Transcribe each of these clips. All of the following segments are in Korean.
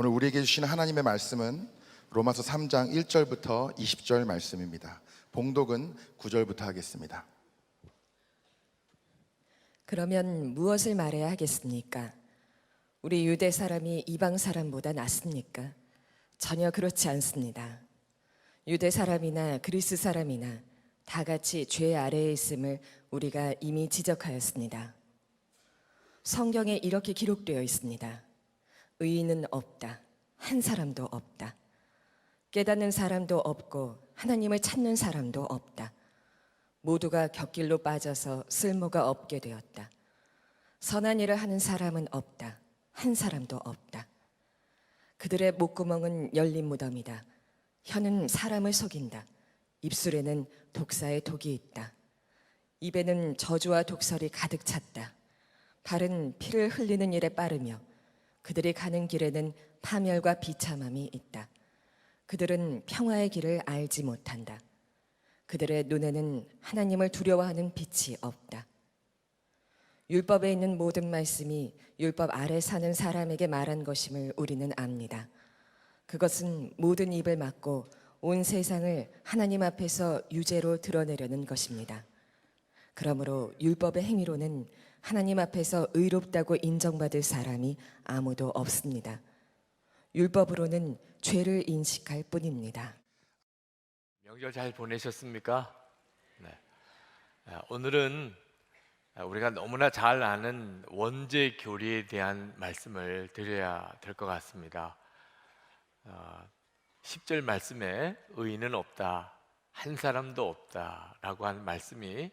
오늘 우리에게 주시는 하나님의 말씀은 로마서 3장 1절부터 20절 말씀입니다. 봉독은 9절부터 하겠습니다. 그러면 무엇을 말해야 하겠습니까? 우리 유대 사람이 이방 사람보다 낫습니까? 전혀 그렇지 않습니다. 유대 사람이나 그리스 사람이나 다 같이 죄 아래에 있음을 우리가 이미 지적하였습니다. 성경에 이렇게 기록되어 있습니다. 의인은 없다. 한 사람도 없다. 깨닫는 사람도 없고 하나님을 찾는 사람도 없다. 모두가 곁길로 빠져서 쓸모가 없게 되었다. 선한 일을 하는 사람은 없다. 한 사람도 없다. 그들의 목구멍은 열린 무덤이다. 혀는 사람을 속인다. 입술에는 독사의 독이 있다. 입에는 저주와 독설이 가득 찼다. 발은 피를 흘리는 일에 빠르며 그들이 가는 길에는 파멸과 비참함이 있다. 그들은 평화의 길을 알지 못한다. 그들의 눈에는 하나님을 두려워하는 빛이 없다. 율법에 있는 모든 말씀이 율법 아래 사는 사람에게 말한 것임을 우리는 압니다. 그것은 모든 입을 막고 온 세상을 하나님 앞에서 유죄로 드러내려는 것입니다. 그러므로 율법의 행위로는 하나님 앞에서 의롭다고 인정받을 사람이 아무도 없습니다. 율법으로는 죄를 인식할 뿐입니다. 명절 잘 보내셨습니까? 네. 오늘은 우리가 너무나 잘 아는 원죄 교리에 대한 말씀을 드려야 될 것 같습니다. 10절 말씀에 의인은 없다, 한 사람도 없다 라고 하는 말씀이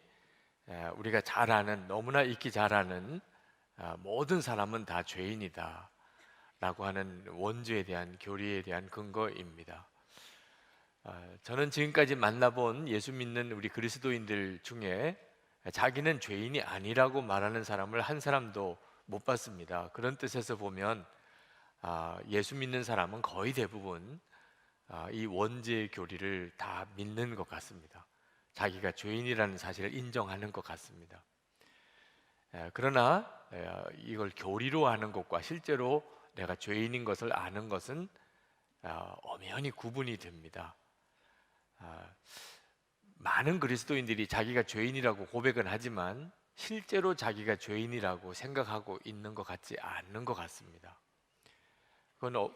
우리가 잘 아는, 너무나 익히 잘 아는 모든 사람은 다 죄인이다 라고 하는 원죄에 대한 교리에 대한 근거입니다. 저는 지금까지 만나본 예수 믿는 우리 그리스도인들 중에 자기는 죄인이 아니라고 말하는 사람을 한 사람도 못 봤습니다. 그런 뜻에서 보면 예수 믿는 사람은 거의 대부분 이 원죄 교리를 다 믿는 것 같습니다. 자기가 죄인이라는 사실을 인정하는 것 같습니다. 그러나 이걸 교리로 아는 것과 실제로 내가 죄인인 것을 아는 것은 엄연히 구분이 됩니다. 많은 그리스도인들이 자기가 죄인이라고 고백은 하지만 실제로 자기가 죄인이라고 생각하고 있는 것 같지 않는 것 같습니다. 그건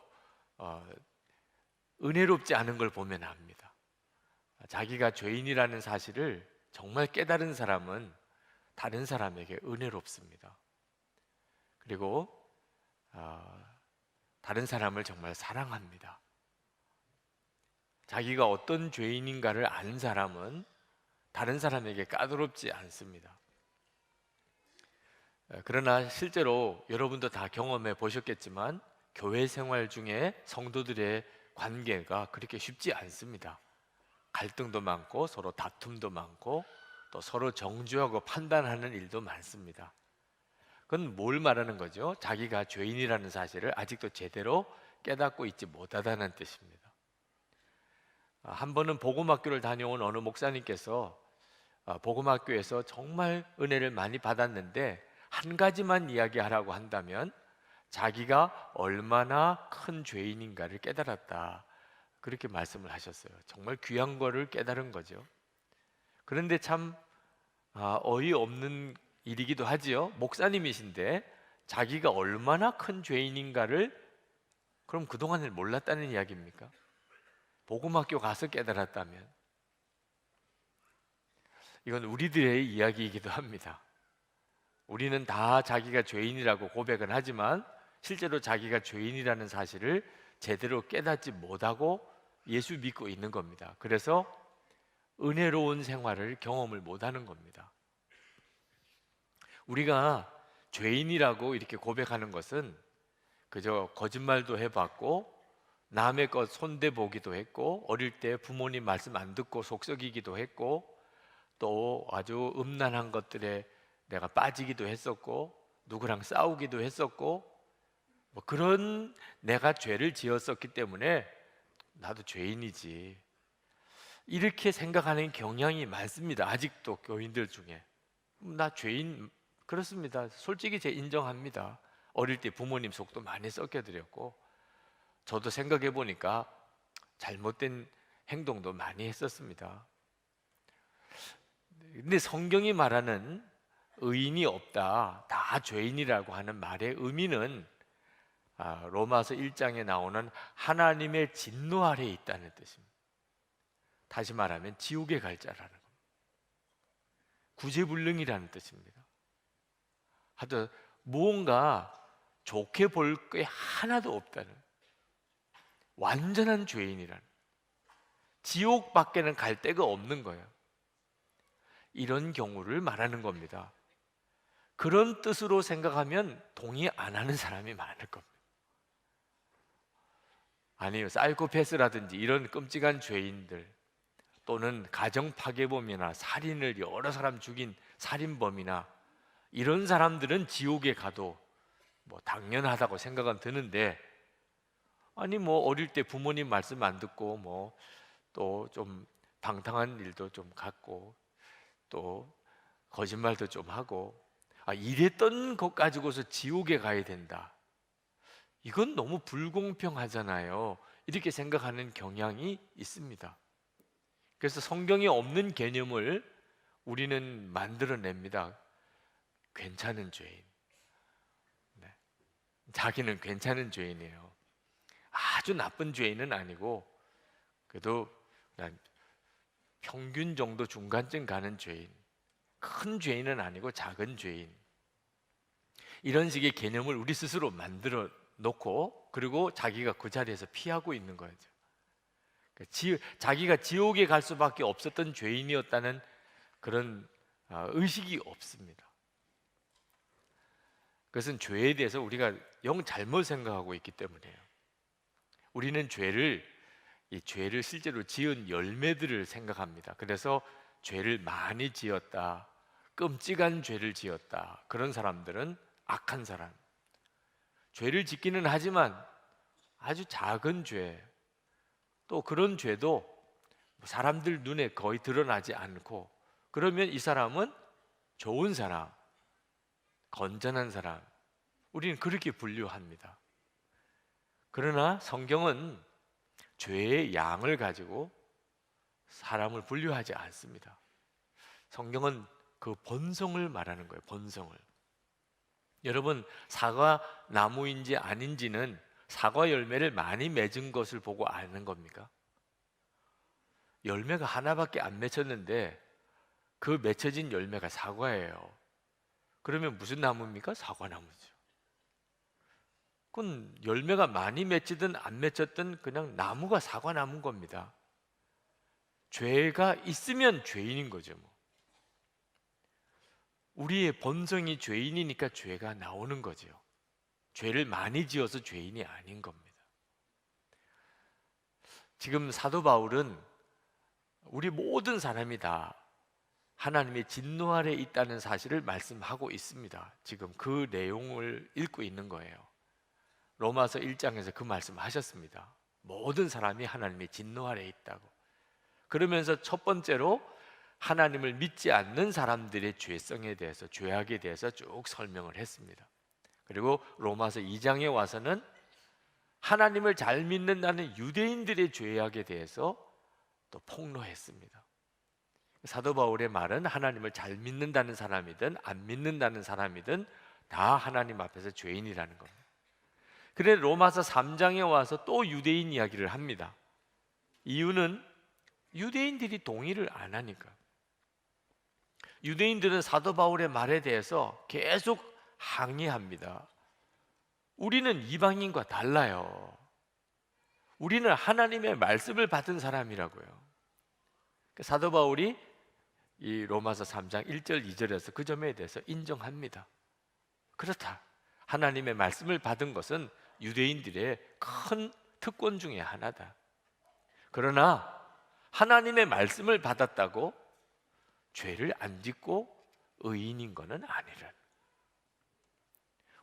은혜롭지 않은 걸 보면 압니다. 자기가 죄인이라는 사실을 정말 깨달은 사람은 다른 사람에게 은혜롭습니다. 그리고 다른 사람을 정말 사랑합니다. 자기가 어떤 죄인인가를 아는 사람은 다른 사람에게 까다롭지 않습니다. 그러나 실제로 여러분도 다 경험해 보셨겠지만 교회 생활 중에 성도들의 관계가 그렇게 쉽지 않습니다. 갈등도 많고 서로 다툼도 많고 또 서로 정죄하고 판단하는 일도 많습니다. 그건 뭘 말하는 거죠? 자기가 죄인이라는 사실을 아직도 제대로 깨닫고 있지 못하다는 뜻입니다. 한 번은 복음학교를 다녀온 어느 목사님께서 복음학교에서 정말 은혜를 많이 받았는데 한 가지만 이야기하라고 한다면 자기가 얼마나 큰 죄인인가를 깨달았다, 그렇게 말씀을 하셨어요. 정말 귀한 거를 깨달은 거죠. 그런데 참 어이없는 일이기도 하지요. 목사님이신데 자기가 얼마나 큰 죄인인가를 그럼 그동안을 몰랐다는 이야기입니까? 복음학교 가서 깨달았다면 이건 우리들의 이야기이기도 합니다. 우리는 다 자기가 죄인이라고 고백은 하지만 실제로 자기가 죄인이라는 사실을 제대로 깨닫지 못하고 예수 믿고 있는 겁니다. 그래서 은혜로운 생활을 경험을 못하는 겁니다. 우리가 죄인이라고 이렇게 고백하는 것은 그저 거짓말도 해봤고 남의 것 손대보기도 했고 어릴 때 부모님 말씀 안 듣고 속썩이기도 했고 또 아주 음란한 것들에 내가 빠지기도 했었고 누구랑 싸우기도 했었고 뭐 그런 내가 죄를 지었었기 때문에 나도 죄인이지, 이렇게 생각하는 경향이 많습니다. 아직도 교인들 중에 나 죄인, 그렇습니다. 솔직히 제 인정합니다. 어릴 때 부모님 속도 많이 썩여드렸고 저도 생각해 보니까 잘못된 행동도 많이 했었습니다. 근데 성경이 말하는 의인이 없다, 다 죄인이라고 하는 말의 의미는 로마서 1장에 나오는 하나님의 진노 아래에 있다는 뜻입니다. 다시 말하면 지옥에 갈 자라는 겁니다. 구제불능이라는 뜻입니다. 하여튼 무언가 좋게 볼 게 하나도 없다는, 완전한 죄인이라는, 지옥밖에는 갈 데가 없는 거예요. 이런 경우를 말하는 겁니다. 그런 뜻으로 생각하면 동의 안 하는 사람이 많을 겁니다. 아니요, 사이코패스라든지 이런 끔찍한 죄인들, 또는 가정 파괴범이나 살인을 여러 사람 죽인 살인범이나 이런 사람들은 지옥에 가도 뭐 당연하다고 생각은 드는데, 아니 뭐 어릴 때 부모님 말씀 안 듣고 뭐 또 좀 방탕한 일도 좀 갖고 또 거짓말도 좀 하고 이랬던 것 가지고서 지옥에 가야 된다, 이건 너무 불공평하잖아요. 이렇게 생각하는 경향이 있습니다. 그래서 성경에 없는 개념을 우리는 만들어냅니다. 괜찮은 죄인. 네. 자기는 괜찮은 죄인이에요. 아주 나쁜 죄인은 아니고 그래도 그냥 평균 정도 중간쯤 가는 죄인, 큰 죄인은 아니고 작은 죄인, 이런 식의 개념을 우리 스스로 만들어 놓고 그리고 자기가 그 자리에서 피하고 있는 거죠. 자기가 지옥에 갈 수밖에 없었던 죄인이었다는 그런 의식이 없습니다. 그것은 죄에 대해서 우리가 영 잘못 생각하고 있기 때문이에요. 우리는 이 죄를 실제로 지은 열매들을 생각합니다. 그래서 죄를 많이 지었다, 끔찍한 죄를 지었다, 그런 사람들은 악한 사람. 죄를 짓기는 하지만 아주 작은 죄, 또 그런 죄도 사람들 눈에 거의 드러나지 않고, 그러면 이 사람은 좋은 사람, 건전한 사람, 우리는 그렇게 분류합니다. 그러나 성경은 죄의 양을 가지고 사람을 분류하지 않습니다. 성경은 그 본성을 말하는 거예요. 본성을. 여러분, 사과 나무인지 아닌지는 사과 열매를 많이 맺은 것을 보고 아는 겁니까? 열매가 하나밖에 안 맺혔는데 그 맺혀진 열매가 사과예요. 그러면 무슨 나무입니까? 사과나무죠. 그건 열매가 많이 맺히든 안 맺혔든 그냥 나무가 사과나무인 겁니다. 죄가 있으면 죄인인 거죠. 우리의 본성이 죄인이니까 죄가 나오는 거죠. 죄를 많이 지어서 죄인이 아닌 겁니다. 지금 사도 바울은 우리 모든 사람이 다 하나님의 진노 아래 있다는 사실을 말씀하고 있습니다. 지금 그 내용을 읽고 있는 거예요. 로마서 1장에서 그 말씀 하셨습니다. 모든 사람이 하나님의 진노 아래 있다고. 그러면서 첫 번째로 하나님을 믿지 않는 사람들의 죄성에 대해서, 죄악에 대해서 쭉 설명을 했습니다. 그리고 로마서 2장에 와서는 하나님을 잘 믿는다는 유대인들의 죄악에 대해서 또 폭로했습니다. 사도 바울의 말은 하나님을 잘 믿는다는 사람이든 안 믿는다는 사람이든 다 하나님 앞에서 죄인이라는 겁니다. 그래 로마서 3장에 와서 또 유대인 이야기를 합니다. 이유는 유대인들이 동의를 안 하니까. 유대인들은 사도 바울의 말에 대해서 계속 항의합니다. 우리는 이방인과 달라요. 우리는 하나님의 말씀을 받은 사람이라고요. 사도 바울이 이 로마서 3장 1절 2절에서 그 점에 대해서 인정합니다. 그렇다. 하나님의 말씀을 받은 것은 유대인들의 큰 특권 중에 하나다. 그러나 하나님의 말씀을 받았다고 죄를 안 짓고 의인인 것은 아니라.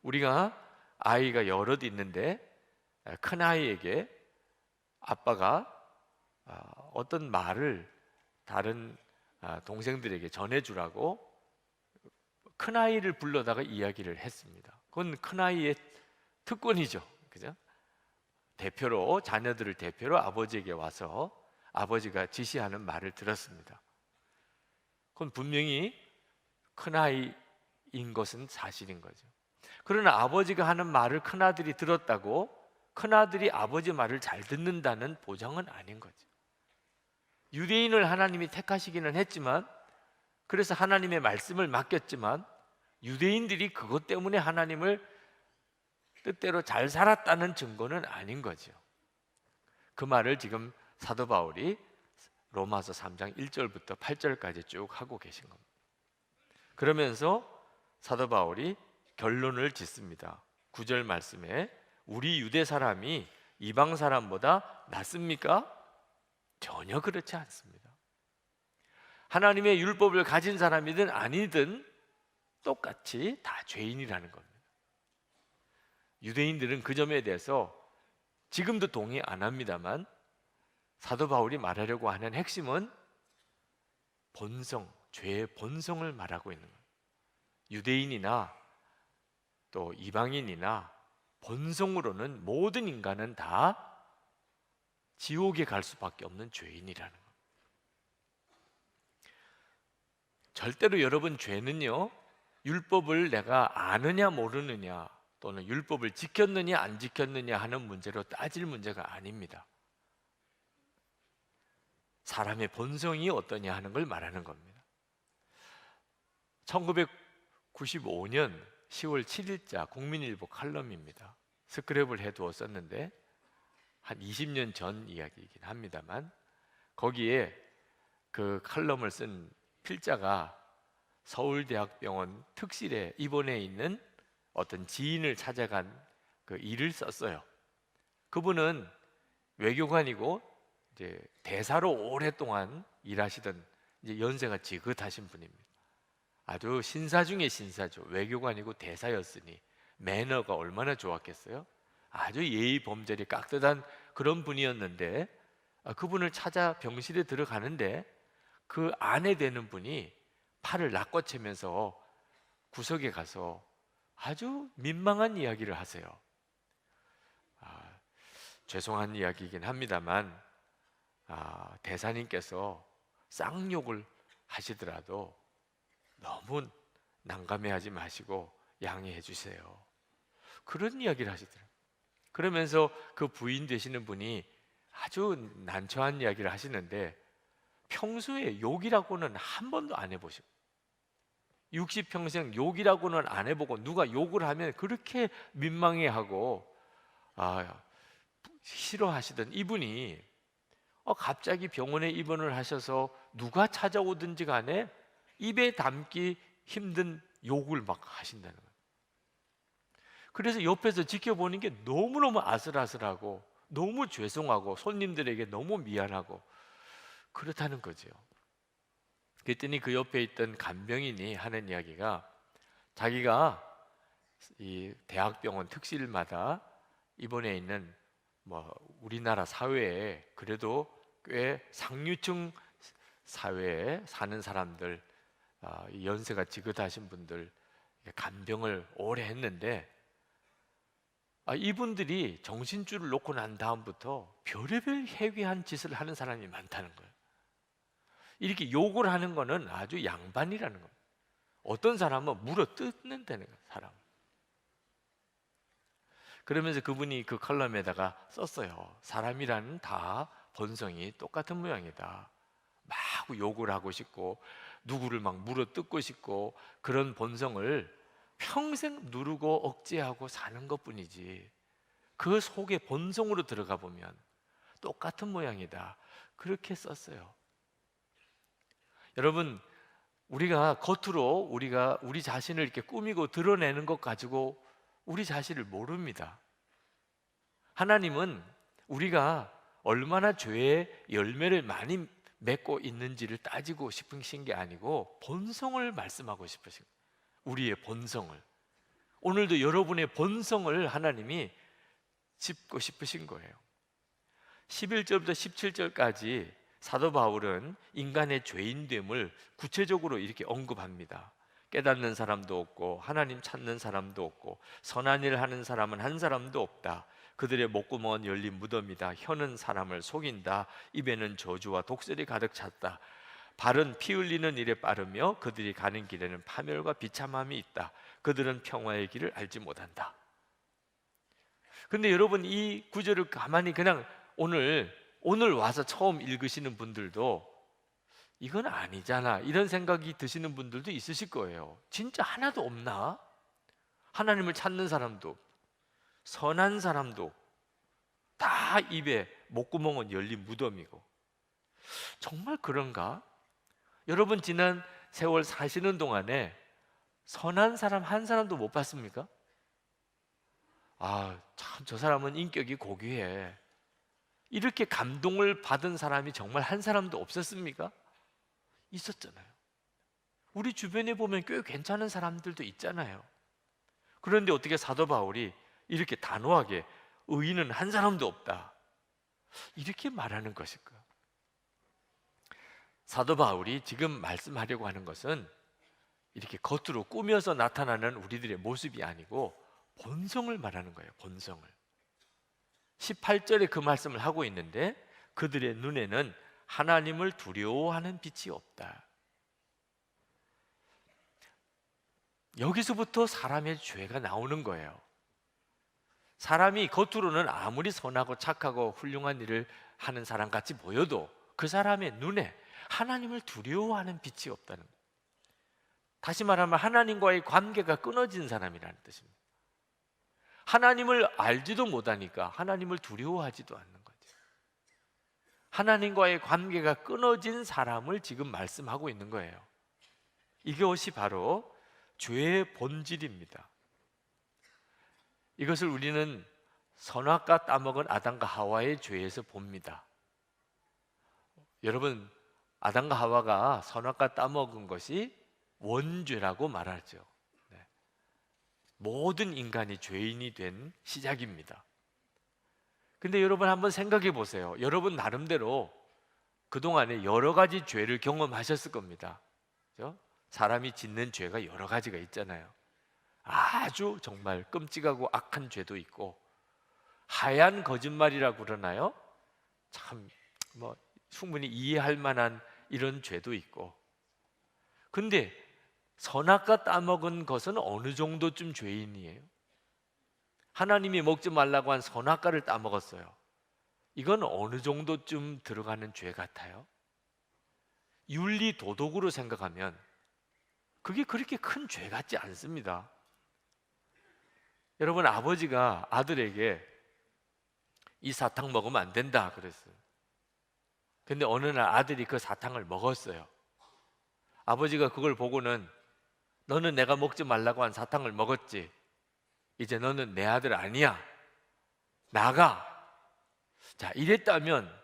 우리가 아이가 여럿 있는데 큰 아이에게 아빠가 어떤 말을 다른 동생들에게 전해주라고 큰 아이를 불러다가 이야기를 했습니다. 그건 큰 아이의 특권이죠, 그죠? 대표로 자녀들을 대표로 아버지에게 와서 아버지가 지시하는 말을 들었습니다. 그건 분명히 큰아이인 것은 사실인 거죠. 그러나 아버지가 하는 말을 큰아들이 들었다고 큰아들이 아버지 말을 잘 듣는다는 보장은 아닌 거죠. 유대인을 하나님이 택하시기는 했지만, 그래서 하나님의 말씀을 맡겼지만 유대인들이 그것 때문에 하나님을 뜻대로 잘 살았다는 증거는 아닌 거죠. 그 말을 지금 사도 바울이 로마서 3장 1절부터 8절까지 쭉 하고 계신 겁니다. 그러면서 사도 바울이 결론을 짓습니다. 9절 말씀에 우리 유대 사람이 이방 사람보다 낫습니까? 전혀 그렇지 않습니다. 하나님의 율법을 가진 사람이든 아니든 똑같이 다 죄인이라는 겁니다. 유대인들은 그 점에 대해서 지금도 동의 안 합니다만 사도 바울이 말하려고 하는 핵심은 본성, 죄의 본성을 말하고 있는 거예요. 유대인이나 또 이방인이나 본성으로는 모든 인간은 다 지옥에 갈 수밖에 없는 죄인이라는 거예요. 절대로 여러분, 죄는요 율법을 내가 아느냐 모르느냐 또는 율법을 지켰느냐 안 지켰느냐 하는 문제로 따질 문제가 아닙니다. 사람의 본성이 어떠냐 하는 걸 말하는 겁니다. 1995년 10월 7일자 국민일보 칼럼입니다. 스크랩을 해두었었는데 한 20년 전 이야기이긴 합니다만, 거기에 그 칼럼을 쓴 필자가 서울대학병원 특실에 입원해 있는 어떤 지인을 찾아간 그 일을 썼어요. 그분은 외교관이고 이제 대사로 오랫동안 일하시던 이제 연세가 지긋하신 분입니다. 아주 신사 중에 신사죠. 외교관이고 대사였으니 매너가 얼마나 좋았겠어요. 아주 예의 범절이 깍듯한 그런 분이었는데, 그분을 찾아 병실에 들어가는데 그 아내 되는 분이 팔을 낚아채면서 구석에 가서 아주 민망한 이야기를 하세요. 죄송한 이야기이긴 합니다만 대사님께서 쌍욕을 하시더라도 너무 난감해하지 마시고 양해해 주세요. 그런 이야기를 하시더라고요. 그러면서 그 부인 되시는 분이 아주 난처한 이야기를 하시는데 평소에 욕이라고는 한 번도 안 해보시고 60평생 욕이라고는 안 해보고 누가 욕을 하면 그렇게 민망해하고 싫어하시던 이분이 갑자기 병원에 입원을 하셔서 누가 찾아오든지 간에 입에 담기 힘든 욕을 막 하신다는 거예요. 그래서 옆에서 지켜보는 게 너무너무 아슬아슬하고 너무 죄송하고 손님들에게 너무 미안하고 그렇다는 거죠. 그랬더니 그 옆에 있던 간병인이 하는 이야기가 자기가 이 대학병원 특실마다 입원해 있는 우리나라 사회에 그래도 꽤 상류층 사회에 사는 사람들, 연세가 지긋하신 분들 간병을 오래 했는데 이분들이 정신줄을 놓고 난 다음부터 별의별 해괴한 짓을 하는 사람이 많다는 거예요. 이렇게 욕을 하는 거는 아주 양반이라는 겁니다. 어떤 사람은 물어 뜯는다는 거예요, 사람. 그러면서 그분이 그 칼럼에다가 썼어요. 사람이라는 다 본성이 똑같은 모양이다. 막 욕을 하고 싶고 누구를 막 물어 뜯고 싶고 그런 본성을 평생 누르고 억제하고 사는 것뿐이지 그 속에 본성으로 들어가 보면 똑같은 모양이다. 그렇게 썼어요. 여러분, 우리가 겉으로 우리 자신을 이렇게 꾸미고 드러내는 것 가지고 우리 자신을 모릅니다. 하나님은 우리가 얼마나 죄의 열매를 많이 맺고 있는지를 따지고 싶으신 게 아니고 본성을 말씀하고 싶으신 거예요. 우리의 본성을. 오늘도 여러분의 본성을 하나님이 짚고 싶으신 거예요. 11절부터 17절까지 사도 바울은 인간의 죄인됨을 구체적으로 이렇게 언급합니다. 깨닫는 사람도 없고 하나님 찾는 사람도 없고 선한 일 하는 사람은 한 사람도 없다. 그들의 목구멍은 열린 무덤이다. 혀는 사람을 속인다. 입에는 저주와 독설이 가득 찼다. 발은 피 흘리는 일에 빠르며 그들이 가는 길에는 파멸과 비참함이 있다. 그들은 평화의 길을 알지 못한다. 근데 여러분, 이 구절을 가만히 그냥 오늘 와서 처음 읽으시는 분들도 이건 아니잖아, 이런 생각이 드시는 분들도 있으실 거예요. 진짜 하나도 없나? 하나님을 찾는 사람도, 선한 사람도 다 입에 목구멍은 열린 무덤이고. 정말 그런가? 여러분, 지난 세월 사시는 동안에 선한 사람 한 사람도 못 봤습니까? 아, 참 저 사람은 인격이 고귀해, 이렇게 감동을 받은 사람이 정말 한 사람도 없었습니까? 있었잖아요. 우리 주변에 보면 꽤 괜찮은 사람들도 있잖아요. 그런데 어떻게 사도 바울이 이렇게 단호하게 의인은 한 사람도 없다, 이렇게 말하는 것일까? 사도 바울이 지금 말씀하려고 하는 것은 이렇게 겉으로 꾸며서 나타나는 우리들의 모습이 아니고 본성을 말하는 거예요. 본성을. 18절에 그 말씀을 하고 있는데, 그들의 눈에는 하나님을 두려워하는 빛이 없다. 여기서부터 사람의 죄가 나오는 거예요. 사람이 겉으로는 아무리 선하고 착하고 훌륭한 일을 하는 사람 같이 보여도 그 사람의 눈에 하나님을 두려워하는 빛이 없다는 거예요. 다시 말하면 하나님과의 관계가 끊어진 사람이라는 뜻입니다. 하나님을 알지도 못하니까 하나님을 두려워하지도 않는 거죠. 하나님과의 관계가 끊어진 사람을 지금 말씀하고 있는 거예요. 이것이 바로 죄의 본질입니다. 이것을 우리는 선악과 따먹은 아담과 하와의 죄에서 봅니다. 여러분, 아담과 하와가 선악과 따먹은 것이 원죄라고 말하죠. 네. 모든 인간이 죄인이 된 시작입니다. 근데 여러분 한번 생각해 보세요. 여러분 나름대로 그동안에 여러 가지 죄를 경험하셨을 겁니다. 그렇죠? 사람이 짓는 죄가 여러 가지가 있잖아요. 아주 정말 끔찍하고 악한 죄도 있고, 하얀 거짓말이라고 그러나요? 참 충분히 이해할 만한 이런 죄도 있고. 근데 선악과 따먹은 것은 어느 정도쯤 죄인이에요? 하나님이 먹지 말라고 한 선악과를 따먹었어요. 이건 어느 정도쯤 들어가는 죄 같아요? 윤리 도덕으로 생각하면 그게 그렇게 큰 죄 같지 않습니다. 여러분, 아버지가 아들에게 이 사탕 먹으면 안 된다 그랬어요. 근데 어느 날 아들이 그 사탕을 먹었어요. 아버지가 그걸 보고는 너는 내가 먹지 말라고 한 사탕을 먹었지, 이제 너는 내 아들 아니야, 나가. 자, 이랬다면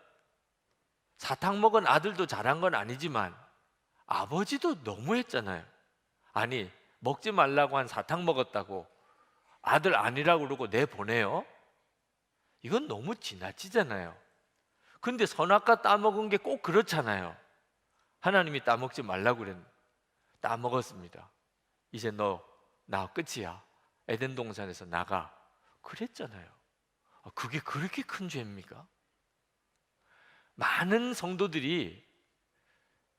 사탕 먹은 아들도 잘한 건 아니지만 아버지도 너무했잖아요. 아니, 먹지 말라고 한 사탕 먹었다고 아들 아니라고 그러고 내보내요? 이건 너무 지나치잖아요. 근데 선악과 따먹은 게 꼭 그렇잖아요. 하나님이 따먹지 말라고 그랬는데 따먹었습니다. 이제 너 나 끝이야, 에덴 동산에서 나가, 그랬잖아요. 그게 그렇게 큰 죄입니까? 많은 성도들이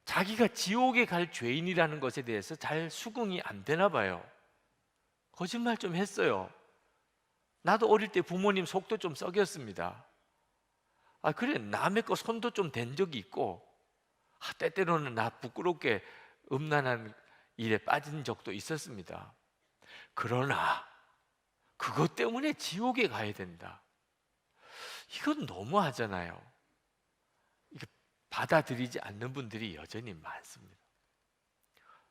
자기가 지옥에 갈 죄인이라는 것에 대해서 잘 수긍이 안 되나 봐요. 거짓말 좀 했어요. 나도 어릴 때 부모님 속도 좀 썩였습니다. 그래, 남의 거 손도 좀 댄 적이 있고, 때때로는 나 부끄럽게 음란한 일에 빠진 적도 있었습니다. 그러나 그것 때문에 지옥에 가야 된다, 이건 너무하잖아요. 이게 받아들이지 않는 분들이 여전히 많습니다.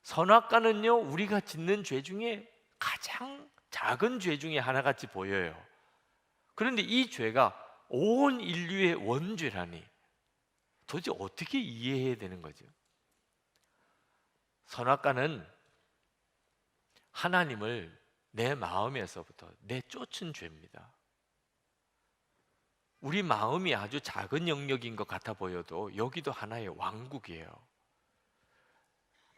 선악과는요, 우리가 짓는 죄 중에 가장 작은 죄 중에 하나같이 보여요. 그런데 이 죄가 온 인류의 원죄라니 도대체 어떻게 이해해야 되는 거죠? 선악과는 하나님을 내 마음에서부터 내쫓은 죄입니다. 우리 마음이 아주 작은 영역인 것 같아 보여도 여기도 하나의 왕국이에요.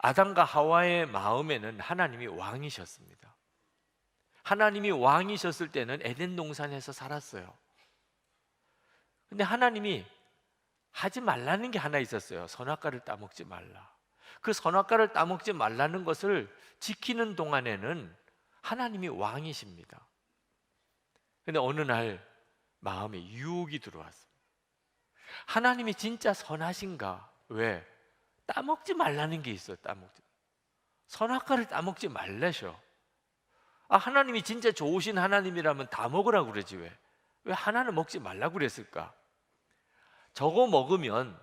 아담과 하와의 마음에는 하나님이 왕이셨습니다. 하나님이 왕이셨을 때는 에덴 동산에서 살았어요. 근데 하나님이 하지 말라는 게 하나 있었어요. 선악과를 따먹지 말라. 그 선악과를 따먹지 말라는 것을 지키는 동안에는 하나님이 왕이십니다. 근데 어느 날 마음에 유혹이 들어왔습니다. 하나님이 진짜 선하신가? 왜? 따먹지 말라는 게 있어요. 선악과를 따먹지 말라셔. 하나님이 진짜 좋으신 하나님이라면 다 먹으라고 그러지 왜 하나는 먹지 말라고 그랬을까? 저거 먹으면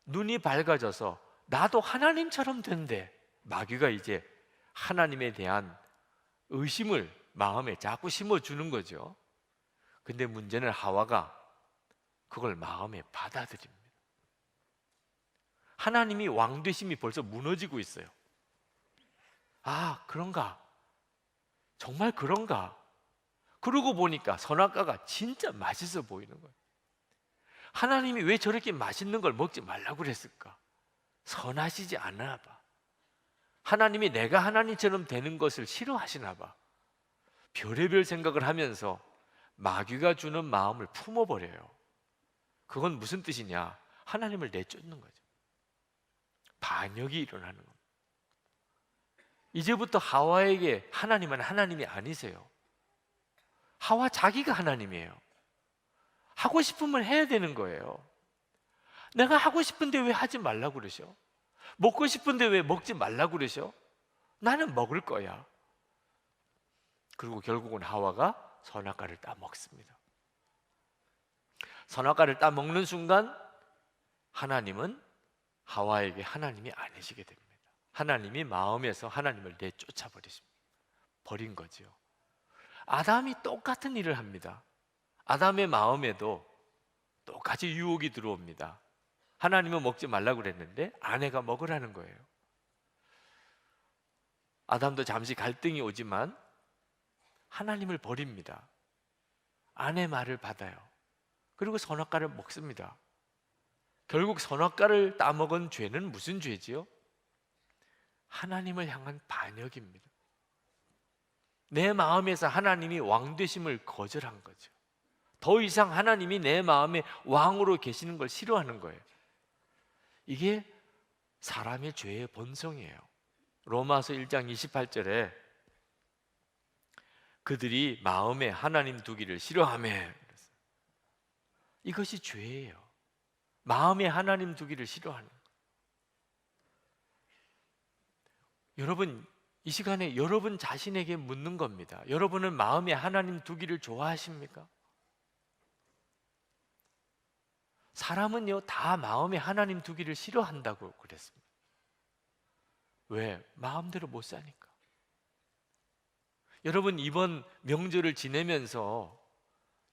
눈이 밝아져서 나도 하나님처럼 된대. 마귀가 이제 하나님에 대한 의심을 마음에 자꾸 심어주는 거죠. 근데 문제는 하와가 그걸 마음에 받아들입니다. 하나님이 왕되심이 벌써 무너지고 있어요. 그런가? 정말 그런가? 그러고 보니까 선악과가 진짜 맛있어 보이는 거예요. 하나님이 왜 저렇게 맛있는 걸 먹지 말라고 그랬을까? 선하시지 않나 봐. 하나님이 내가 하나님처럼 되는 것을 싫어하시나 봐. 별의별 생각을 하면서 마귀가 주는 마음을 품어버려요. 그건 무슨 뜻이냐? 하나님을 내쫓는 거죠. 반역이 일어나는 겁니다. 이제부터 하와에게 하나님은 하나님이 아니세요. 하와 자기가 하나님이에요. 하고 싶으면 해야 되는 거예요. 내가 하고 싶은데 왜 하지 말라고 그러셔? 먹고 싶은데 왜 먹지 말라고 그러셔? 나는 먹을 거야. 그리고 결국은 하와가 선악과를 따먹습니다. 선악과를 따먹는 순간 하나님은 하와에게 하나님이 아니시게 됩니다. 하나님이 마음에서 하나님을 내쫓아 버린 거죠. 아담이 똑같은 일을 합니다. 아담의 마음에도 똑같이 유혹이 들어옵니다. 하나님은 먹지 말라고 그랬는데 아내가 먹으라는 거예요. 아담도 잠시 갈등이 오지만 하나님을 버립니다. 아내 말을 받아요. 그리고 선악과를 먹습니다. 결국 선악과를 따먹은 죄는 무슨 죄지요? 하나님을 향한 반역입니다. 내 마음에서 하나님이 왕 되심을 거절한 거죠. 더 이상 하나님이 내 마음에 왕으로 계시는 걸 싫어하는 거예요. 이게 사람의 죄의 본성이에요. 로마서 1장 28절에 그들이 마음에 하나님 두기를 싫어하며, 이것이 죄예요. 마음에 하나님 두기를 싫어하는 거예요. 여러분, 이 시간에 여러분 자신에게 묻는 겁니다. 여러분은 마음에 하나님 두기를 좋아하십니까? 사람은요, 다 마음에 하나님 두기를 싫어한다고 그랬습니다. 왜? 마음대로 못 사니까. 여러분, 이번 명절을 지내면서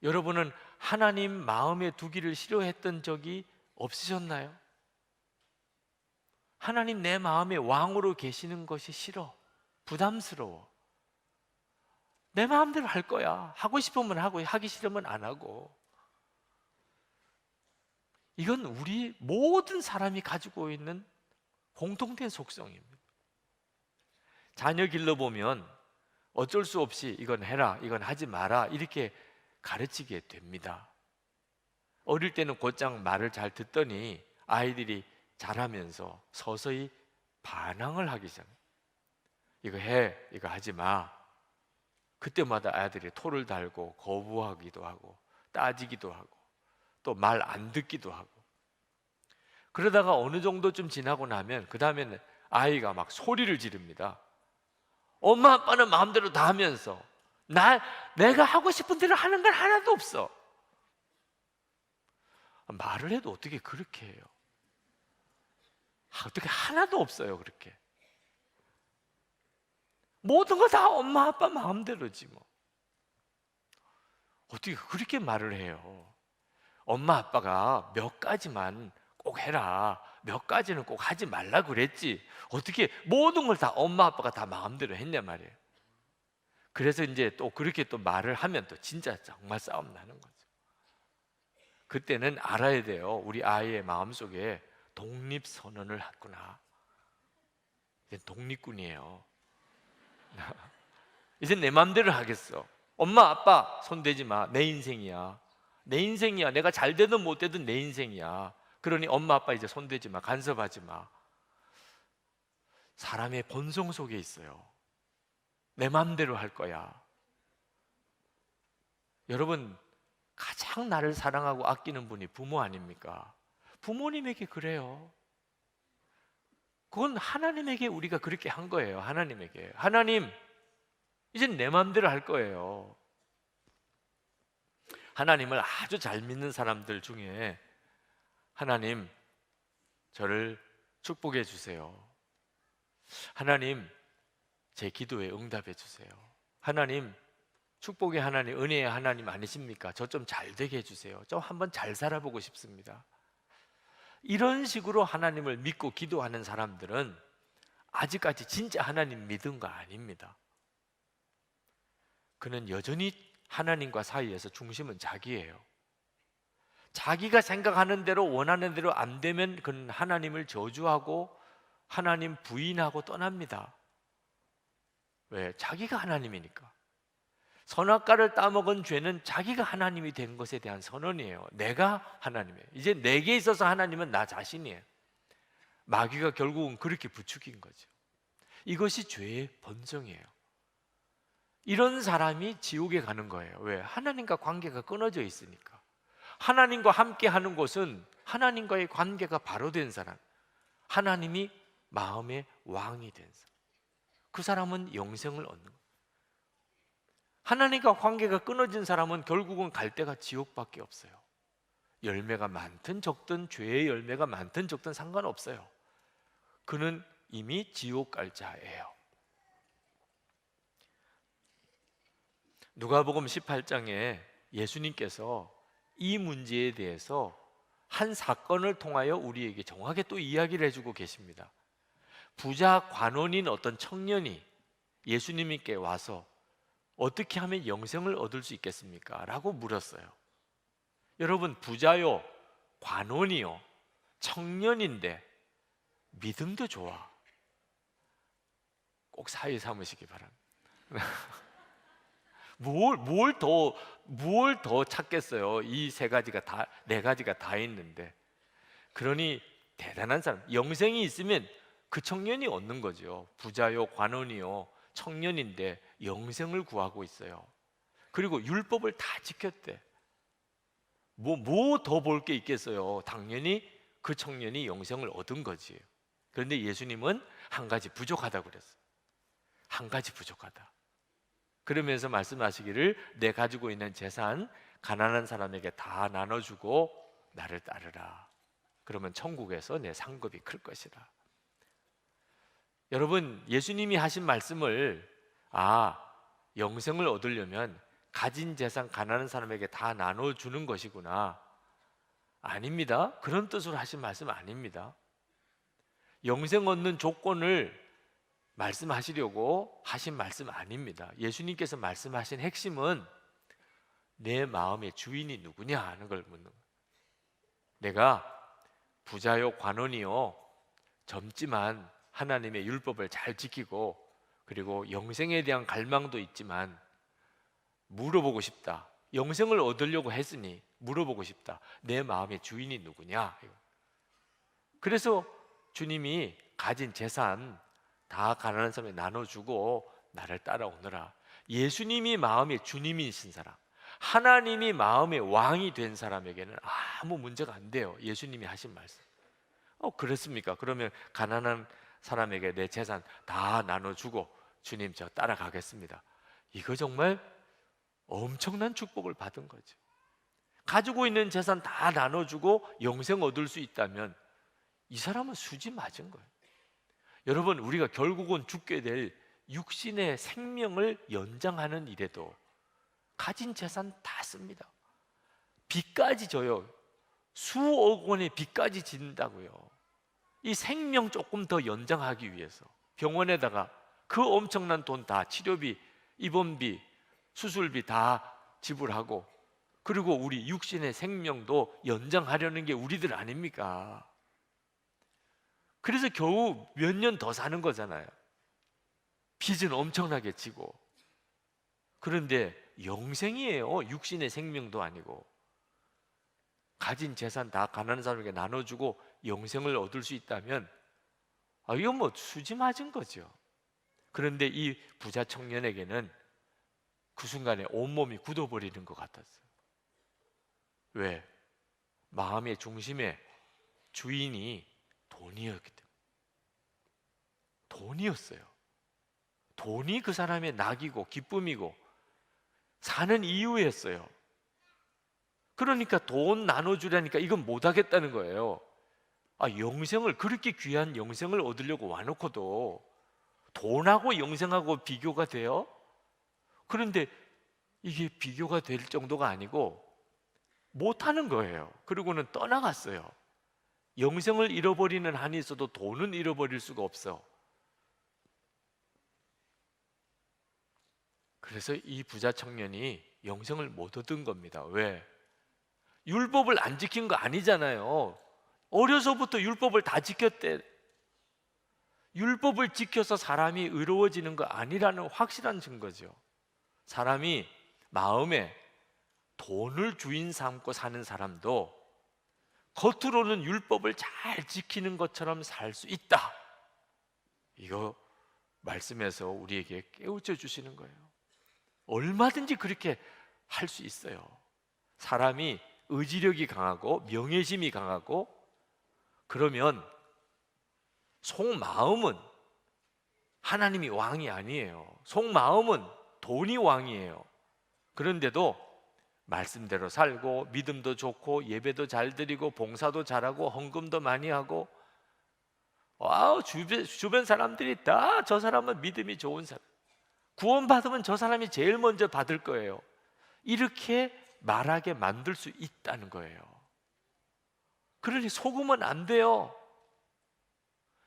여러분은 하나님 마음에 두기를 싫어했던 적이 없으셨나요? 하나님 내 마음에 왕으로 계시는 것이 싫어, 부담스러워. 내 마음대로 할 거야. 하고 싶으면 하고 하기 싫으면 안 하고. 이건 우리 모든 사람이 가지고 있는 공통된 속성입니다. 자녀 길러보면 어쩔 수 없이 이건 해라, 이건 하지 마라 이렇게 가르치게 됩니다. 어릴 때는 곧장 말을 잘 듣더니 아이들이 자라면서 서서히 반항을 하기 시작해요. 이거 해, 이거 하지 마. 그때마다 아이들이 토를 달고 거부하기도 하고 따지기도 하고 또 말 안 듣기도 하고. 그러다가 어느 정도쯤 지나고 나면 그 다음에는 아이가 막 소리를 지릅니다. 엄마 아빠는 마음대로 다 하면서 내가 하고 싶은 대로 하는 건 하나도 없어. 말을 해도 어떻게 그렇게 해요? 어떻게 하나도 없어요 그렇게. 모든 거 다 엄마 아빠 마음대로지 뭐. 어떻게 그렇게 말을 해요? 엄마 아빠가 몇 가지만 꼭 해라, 몇 가지는 꼭 하지 말라 그랬지. 어떻게 모든 걸 다 엄마 아빠가 다 마음대로 했냐 말이에요. 그래서 이제 또 그렇게 또 말을 하면 또 진짜 정말 싸움 나는 거죠. 그때는 알아야 돼요. 우리 아이의 마음속에 독립선언을 했구나. 이제 독립군이에요. 이제 내 마음대로 하겠어. 엄마 아빠 손대지 마. 내 인생이야. 내 인생이야. 내가 잘 되든 못 되든 내 인생이야. 그러니 엄마 아빠 이제 손대지 마. 간섭하지 마. 사람의 본성 속에 있어요. 내 마음대로 할 거야. 여러분, 가장 나를 사랑하고 아끼는 분이 부모 아닙니까? 부모님에게 그래요. 그건 하나님에게 우리가 그렇게 한 거예요. 하나님에게. 하나님, 이젠 내 마음대로 할 거예요. 하나님을 아주 잘 믿는 사람들 중에 하나님, 저를 축복해 주세요. 하나님, 제 기도에 응답해 주세요. 하나님, 축복의 하나님, 은혜의 하나님 아니십니까? 저 좀 잘 되게 해주세요. 좀 한번 잘 살아보고 싶습니다. 이런 식으로 하나님을 믿고 기도하는 사람들은 아직까지 진짜 하나님 믿은 거 아닙니다. 그는 여전히 하나님과 사이에서 중심은 자기예요. 자기가 생각하는 대로 원하는 대로 안 되면 그는 하나님을 저주하고 하나님 부인하고 떠납니다. 왜? 자기가 하나님이니까. 선악과를 따먹은 죄는 자기가 하나님이 된 것에 대한 선언이에요. 내가 하나님이에요. 이제 내게 있어서 하나님은 나 자신이에요. 마귀가 결국은 그렇게 부추긴 거죠. 이것이 죄의 본성이에요. 이런 사람이 지옥에 가는 거예요. 왜? 하나님과 관계가 끊어져 있으니까. 하나님과 함께 하는 곳은 하나님과의 관계가 바로 된 사람, 하나님이 마음의 왕이 된 사람, 그 사람은 영생을 얻는 거예요. 하나님과 관계가 끊어진 사람은 결국은 갈 데가 지옥밖에 없어요. 열매가 많든 적든, 죄의 열매가 많든 적든 상관없어요. 그는 이미 지옥 갈 자예요. 누가복음 18장에 예수님께서 이 문제에 대해서 한 사건을 통하여 우리에게 정확하게 또 이야기를 해주고 계십니다. 부자 관원인 어떤 청년이 예수님께 와서 어떻게 하면 영생을 얻을 수 있겠습니까? 라고 물었어요. 여러분, 부자요, 관원이요, 청년인데 믿음도 좋아. 꼭 사회 삼으시기 바랍니다. 뭘 더 찾겠어요? 이 세 가지가 다, 네 가지가 다 있는데. 그러니 대단한 사람, 영생이 있으면 그 청년이 얻는 거죠. 부자요, 관원이요, 청년인데 영생을 구하고 있어요. 그리고 율법을 다 지켰대. 뭐 더 볼 게 있겠어요? 당연히 그 청년이 영생을 얻은 거지. 그런데 예수님은 한 가지 부족하다고 그랬어요. 한 가지 부족하다. 그러면서 말씀하시기를, 내 가지고 있는 재산 가난한 사람에게 다 나눠주고 나를 따르라. 그러면 천국에서 내 상급이 클 것이다. 여러분, 예수님이 하신 말씀을 영생을 얻으려면 가진 재산 가난한 사람에게 다 나눠주는 것이구나. 아닙니다. 그런 뜻으로 하신 말씀 아닙니다. 영생 얻는 조건을 말씀하시려고 하신 말씀 아닙니다. 예수님께서 말씀하신 핵심은 내 마음의 주인이 누구냐 하는 걸 묻는 거예요. 내가 부자요, 관원이요, 젊지만 하나님의 율법을 잘 지키고 그리고 영생에 대한 갈망도 있지만 물어보고 싶다. 영생을 얻으려고 했으니 물어보고 싶다. 내 마음의 주인이 누구냐? 그래서 주님이 가진 재산 다 가난한 사람에 나눠주고 나를 따라오너라. 예수님이 마음의 주님이신 사람, 하나님이 마음의 왕이 된 사람에게는 아무 문제가 안 돼요. 예수님이 하신 말씀. 그렇습니까? 그러면 가난한 사람에게 내 재산 다 나눠주고 주님 저 따라가겠습니다. 이거 정말 엄청난 축복을 받은 거죠. 가지고 있는 재산 다 나눠주고 영생 얻을 수 있다면 이 사람은 수지 맞은 거예요. 여러분, 우리가 결국은 죽게 될 육신의 생명을 연장하는 일에도 가진 재산 다 씁니다. 빚까지 져요. 수억 원의 빚까지 진다고요. 이 생명 조금 더 연장하기 위해서 병원에다가 그 엄청난 돈 다, 치료비, 입원비, 수술비 다 지불하고, 그리고 우리 육신의 생명도 연장하려는 게 우리들 아닙니까? 그래서 겨우 몇 년 더 사는 거잖아요. 빚은 엄청나게 지고. 그런데 영생이에요. 육신의 생명도 아니고. 가진 재산 다 가난한 사람에게 나눠주고 영생을 얻을 수 있다면 이건 뭐 수지 맞은 거죠. 그런데 이 부자 청년에게는 그 순간에 온몸이 굳어버리는 것 같았어요. 왜? 마음의 중심에 주인이 돈이었기 때문에. 돈이었어요. 돈이 그 사람의 낙이고 기쁨이고 사는 이유였어요. 그러니까 돈 나눠주려니까 이건 못하겠다는 거예요. 영생을, 그렇게 귀한 영생을 얻으려고 와놓고도 돈하고 영생하고 비교가 돼요? 그런데 이게 비교가 될 정도가 아니고 못하는 거예요. 그리고는 떠나갔어요. 영생을 잃어버리는 한이 있어도 돈은 잃어버릴 수가 없어. 그래서 이 부자 청년이 영생을 못 얻은 겁니다. 왜? 율법을 안 지킨 거 아니잖아요. 어려서부터 율법을 다 지켰대. 율법을 지켜서 사람이 의로워지는 거 아니라는 확실한 증거죠. 사람이 마음에 돈을 주인 삼고 사는 사람도 겉으로는 율법을 잘 지키는 것처럼 살 수 있다. 이거 말씀에서 우리에게 깨우쳐 주시는 거예요. 얼마든지 그렇게 할 수 있어요. 사람이 의지력이 강하고 명예심이 강하고 그러면 속마음은 하나님이 왕이 아니에요. 속마음은 돈이 왕이에요. 그런데도 말씀대로 살고 믿음도 좋고 예배도 잘 드리고 봉사도 잘하고 헌금도 많이 하고 주변 사람들이 다 저 사람은 믿음이 좋은 사람, 구원받으면 저 사람이 제일 먼저 받을 거예요. 이렇게 말하게 만들 수 있다는 거예요. 그러니 속으면 안 돼요.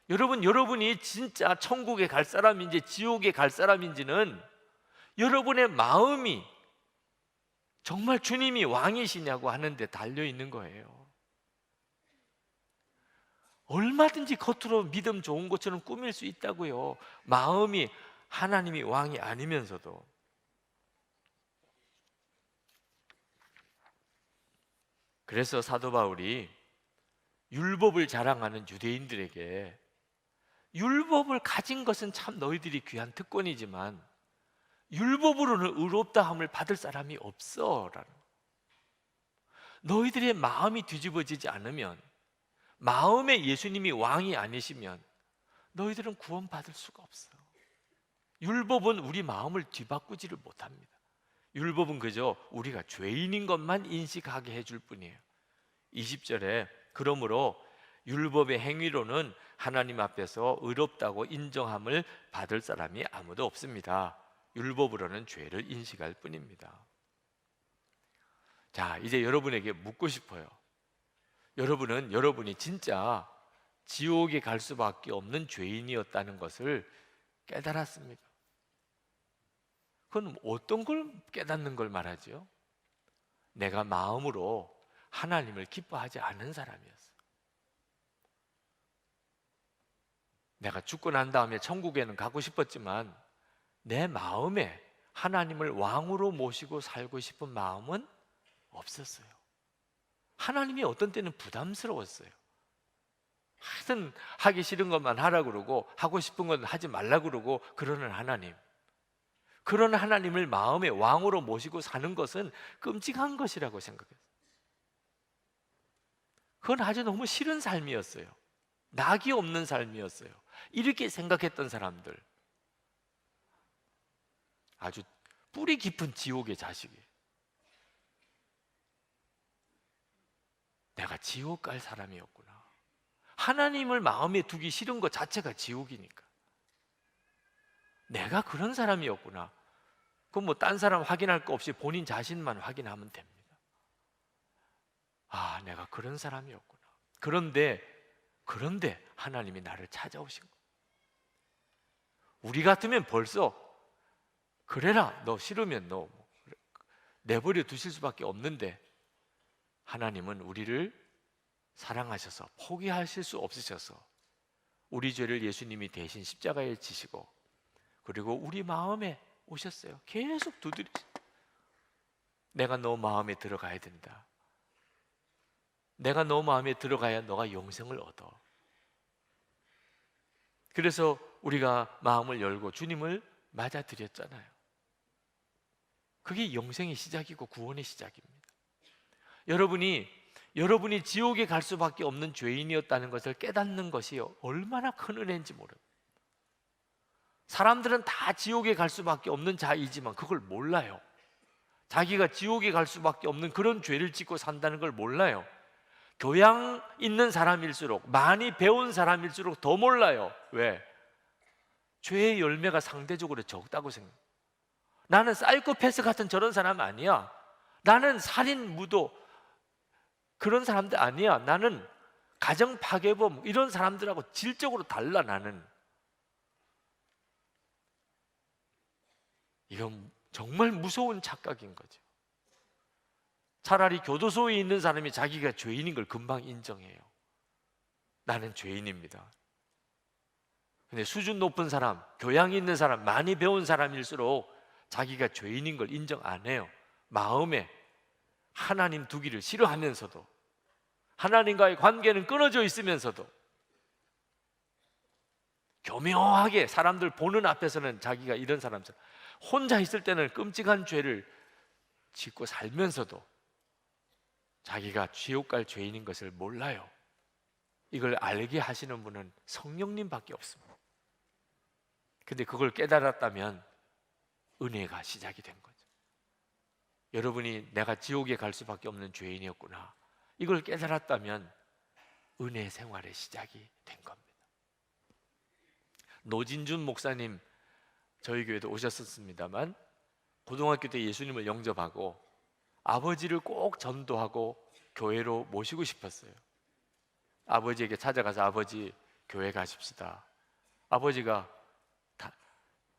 여러분이 진짜 천국에 갈 사람인지 지옥에 갈 사람인지는 여러분의 마음이 정말 주님이 왕이시냐고 하는데 달려 있는 거예요. 얼마든지 겉으로 믿음 좋은 것처럼 꾸밀 수 있다고요. 마음이 하나님이 왕이 아니면서도. 그래서 사도 바울이 율법을 자랑하는 유대인들에게 율법을 가진 것은 참 너희들이 귀한 특권이지만 율법으로는 의롭다함을 받을 사람이 없어 라는. 너희들의 마음이 뒤집어지지 않으면, 마음에 예수님이 왕이 아니시면 너희들은 구원받을 수가 없어. 율법은 우리 마음을 뒤바꾸지를 못합니다. 율법은 그저 우리가 죄인인 것만 인식하게 해줄 뿐이에요. 20절에 그러므로 율법의 행위로는 하나님 앞에서 의롭다고 인정함을 받을 사람이 아무도 없습니다. 율법으로는 죄를 인식할 뿐입니다. 자, 이제 여러분에게 묻고 싶어요. 여러분이 진짜 지옥에 갈 수밖에 없는 죄인이었다는 것을 깨달았습니까? 그건 어떤 걸 깨닫는 걸 말하죠? 내가 마음으로 하나님을 기뻐하지 않은 사람이었어. 내가 죽고 난 다음에 천국에는 가고 싶었지만 내 마음에 하나님을 왕으로 모시고 살고 싶은 마음은 없었어요. 하나님이 어떤 때는 부담스러웠어요. 하여튼 하기 싫은 것만 하라고 그러고 하고 싶은 건 하지 말라고 그러고 그러는 하나님. 그런 하나님을 마음의 왕으로 모시고 사는 것은 끔찍한 것이라고 생각했어요. 그건 아주 너무 싫은 삶이었어요. 낙이 없는 삶이었어요. 이렇게 생각했던 사람들, 아주 뿌리 깊은 지옥의 자식이에요. 내가 지옥 갈 사람이었구나. 하나님을 마음에 두기 싫은 것 자체가 지옥이니까. 내가 그런 사람이었구나. 그럼 뭐 딴 사람 확인할 거 없이 본인 자신만 확인하면 됩니다. 내가 그런 사람이었구나. 그런데 하나님이 나를 찾아오신 거예요. 우리 같으면 벌써 그래라, 너 싫으면 너 내버려 두실 수밖에 없는데 하나님은 우리를 사랑하셔서 포기하실 수 없으셔서 우리 죄를 예수님이 대신 십자가에 지시고 그리고 우리 마음에 오셨어요. 계속 두드리세요. 내가 너 마음에 들어가야 된다. 내가 너 마음에 들어가야 너가 영생을 얻어. 그래서 우리가 마음을 열고 주님을 맞아들였잖아요. 그게 영생의 시작이고 구원의 시작입니다. 여러분이 지옥에 갈 수밖에 없는 죄인이었다는 것을 깨닫는 것이 얼마나 큰 은혜인지 모릅니다. 사람들은 다 지옥에 갈 수밖에 없는 자이지만 그걸 몰라요. 자기가 지옥에 갈 수밖에 없는 그런 죄를 짓고 산다는 걸 몰라요. 교양 있는 사람일수록, 많이 배운 사람일수록 더 몰라요. 왜? 죄의 열매가 상대적으로 적다고 생각해요. 나는 사이코패스 같은 저런 사람 아니야. 나는 살인, 무도 그런 사람들 아니야. 나는 가정 파괴범 이런 사람들하고 질적으로 달라. 나는 이건 정말 무서운 착각인 거죠. 차라리 교도소에 있는 사람이 자기가 죄인인 걸 금방 인정해요. 나는 죄인입니다. 근데 수준 높은 사람, 교양 있는 사람, 많이 배운 사람일수록 자기가 죄인인 걸 인정 안 해요. 마음에 하나님 두기를 싫어하면서도, 하나님과의 관계는 끊어져 있으면서도 교묘하게 사람들 보는 앞에서는 자기가 이런 사람처럼, 혼자 있을 때는 끔찍한 죄를 짓고 살면서도 자기가 지옥 갈 죄인인 것을 몰라요. 이걸 알게 하시는 분은 성령님밖에 없습니다. 근데 그걸 깨달았다면 은혜가 시작이 된 거죠. 여러분이 내가 지옥에 갈 수밖에 없는 죄인이었구나, 이걸 깨달았다면 은혜 생활의 시작이 된 겁니다. 노진준 목사님 저희 교회도 오셨었습니다만 고등학교 때 예수님을 영접하고 아버지를 꼭 전도하고 교회로 모시고 싶었어요. 아버지에게 찾아가서 아버지 교회 가십시다. 아버지가